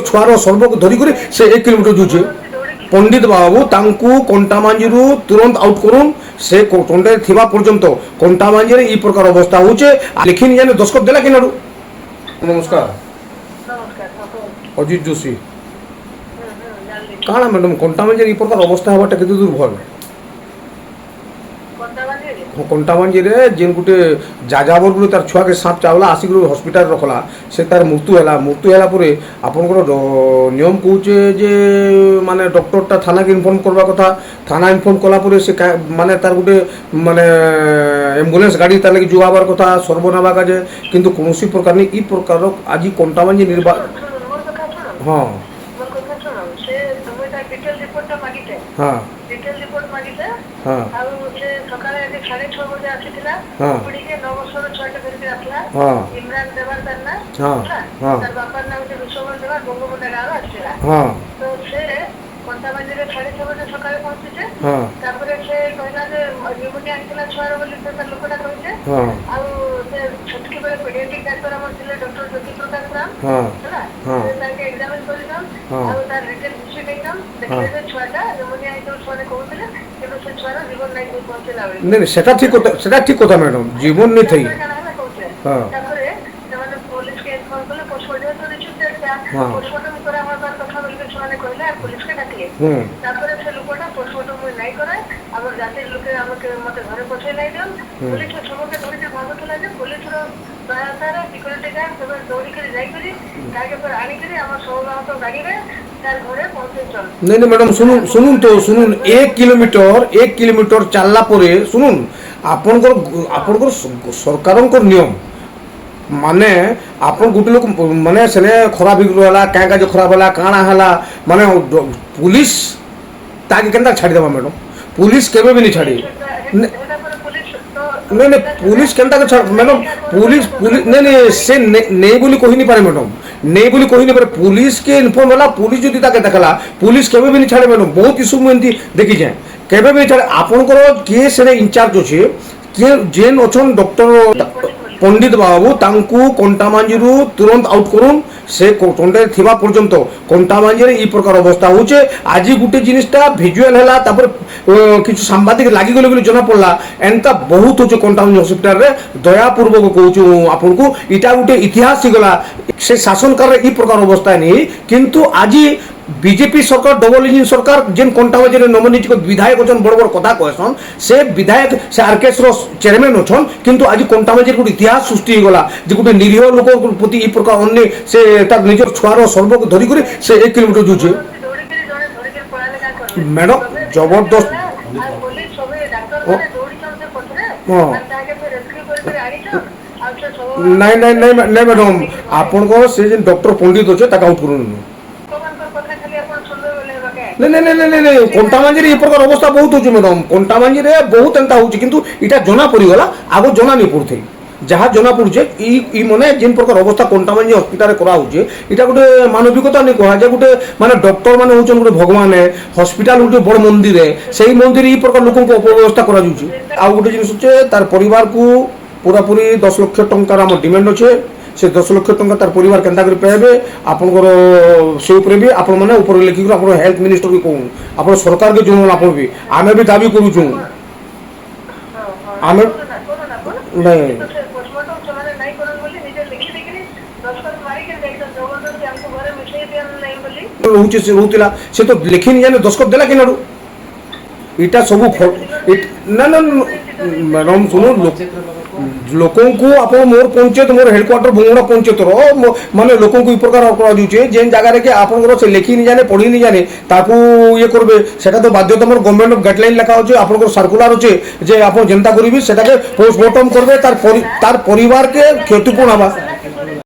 ଛୁଆର ସର୍ବକୁ ଧରିକରି ସେ 1 କିଲୋମିଟର ଯାଉଛେ। पंडित बाबू तांकु कंटामांजी तुरंत आउट करूँ से कंटे थिबा पर्यंत कंटामांजी रे प्रकार अवस्था होचे लिखिन जाने दस्खत देला कि नाडू। नमस्कार अजित जोशी काଣା मैडम कंटामांजी रे प्रकार अवस्था हवाटा केते दूर भल कंटामांजी रे जेन गुटे जाजाबर गुटे तार छुआ के सांप चावला आसिक हॉस्पिटल रखला से तार मृत्यु हैला परे आपनकर नियम कहूचे जे माने डॉक्टरटा थाना के इनफॉर्म करबा कथा थाना इनफॉर्म कला परे से माने तार गुटे माने एम्बुलेंस गाड़ी तार लगे जुगाबार कथा सर्वनाबा काजे किंतु कोनोसी प्रकार नि ई प्रकार आज कंटामांजी निर्बा हां हां डिटेल रिपोर्ट मागिते हां आ से सकाळे 6:30 बजे आसीथिला पुडी के 9 वर्षर छोटे करके आसला हां इमरान देवर करना हां हां तर बापा नाम से विश्ववर देवर गंगोमुंडा गाव आसीला हां तो से कंटामांजी रे 6:30 बजे सकाळे पहुंचीते हां तारपरे से कहला जे निमोनिया आइतला छुआर बोली से लोकटा कहिते हां आ से छटकी बेले पेडियाट्रिक डॉक्टर हमर थिले डॉक्टर ज्योति प्रकाश राम हां हैला हां ताके एग्जामिन करिसम हां आ तार रिटन हिस्ट्री देखम देखले जे छुआटा निमोनिया आइतल छुआने कहउतले केबे से छुआर जीवन नहीं पहुंचेला नहीं सेटा ठीक कथा मैडम जीवन नहीं थई हां तारपरे जमाने पुलिस के इन्फॉर्म करले पोस्टमार्टम तो रिचुट देता पोस्टमार्टम करे हमर बार कथा बोलके छुआने कहले पुलिस के डाकले तारपरे से लोकटा पोस्टमार्टम नहीं करे हमर जाति लोके हमके मते घरे पछे नहीं दियो पुलिस के सबके धरि के भागतला जे पुलिस रो सहायता सिक्योरिटी गार्ड सब दौड़ी के जाई करी कागे पर आनी करी हमर सोगाव तो गाड़ी रे तार घरे पहुंचे चल नहीं मैडम सुनुन 1 किलोमीटर चलला परे सुनुन आपनकर सरकारंकर नियम माने आपन गुटे लोक माने सेने खराब हिगला क्या काज खराब होला काଣା होला माने पुलिस ताके केनता छाड़ी देबा मैडम पुलिस केबे भी नहीं छाड़ी नहीं पुलिस केनता के मैडम पुलिस नहीं से नहीं बोली कहि नहीं पारे मैडम नहीं बोली कहि नहीं पारे पुलिस के इन्फॉर्म होला पुलिस जदी ताके देखला पुलिस केबे भी नहीं छाड़े मैडम बहुत इशू में एंती देखि जाए केबे भी नहीं छाड़े आपनकर के सेने इंचार्ज अछि के जेन ओछन डॉक्टर पंडित बाबू तांकु कंटामांजी तुरंत आउट करूँ से कंटे थिबा पर्यंत कंटामांजी रे प्रकार अवस्था होचे आज गुटे जिनिसटा भिजुअल हैला तापर किछु सांबादिक लागि गले बोली जना पड़ला एनका बहुत होचे कंटामांजी हॉस्पिटल रे दयापूर्वक कहूछु आपनको इटा गुटे इतिहास गला से शासन कर रे प्रकार अवस्था नहीं किंतु आज बीजेपी सरकार डबल इंजिन सरकार जेन कंटामांजी रे नमनीत विधायक अछन बड़ बड़ कथा कहसन से विधायक से आरकेएस रो चेयरमैन अछन किंतु आज कंटामांजी रे इतिहास सृष्टि गला जे गुटे निरीह लोक प्रति ई प्रकार अन्य से तार निजर छुआर सर्वक धरि करी से 1 किलोमीटर जुचे मैडम जबरदस्त नहीं मैडम आपनकर से जेन डॉक्टर पंडित अच्छे ताका आउट करूँ नहीं कंटामांजी रे प्रकार अवस्था बहुत होची मैडम कंटामांजी रे बहुत एंता होची किंतु इटा जना पड़ी गला आगो जना नहीं पड़थे जहाँ जना पड़ुचे ई माने जेन प्रकार अवस्था कंटामांजी हॉस्पिटल रे करा होचे इटा गुटे मानविकता नहीं कहा जे गुटे माने डॉक्टर माने होचन गुटे भगवान है हॉस्पिटल गुटे बड़ मंदिर है सेही मंदिर ई प्रकार लोकन को अपव्यवस्था करा जुचे आ गुटे जिनिस होचे तार परिवार को पूरा पूरी 10 लाख टंका हम डिमांड अच्छे से 10 लाख टंका तार परिवार केंता कर पेबे आपनकर से ऊपर भी आपण माने ऊपर लिखि कर आपण हेल्थ मिनिस्टर भी कहूं आपण सरकार के जोन आपण भी आमे भी दाबी करू छु आमे नहीं पोस्टमार्टम चलाने नहीं करन बोली निजे लिखि लिखि दस्खत मारी के देखन जबरदस्ती हमको घरे मिठाई देन नहीं बोली रहउचे से रहउतिला से तो लिखि नि जाने दस्खत देला कि नाडू इटा सब ना मैडम सुनो लोकों को आप मोर पंचायत मोर हेडक्वार्टर भंगुड़ा पंचायत माने लोकों को प्रकार जेन जगह के आप लिखि नहीं जाने पढ़ी नहीं जाने ताकू ये करबे सेटा तो बाध्यता मोर गवर्नमेंट ऑफ गाइडलाइन लिखा होचे आपनकर सर्कुलर होचे जे आप जेंता करिबी सेटा के पोस्टमार्टम करबे तार परिवार के क्षतिपूर्ण हवा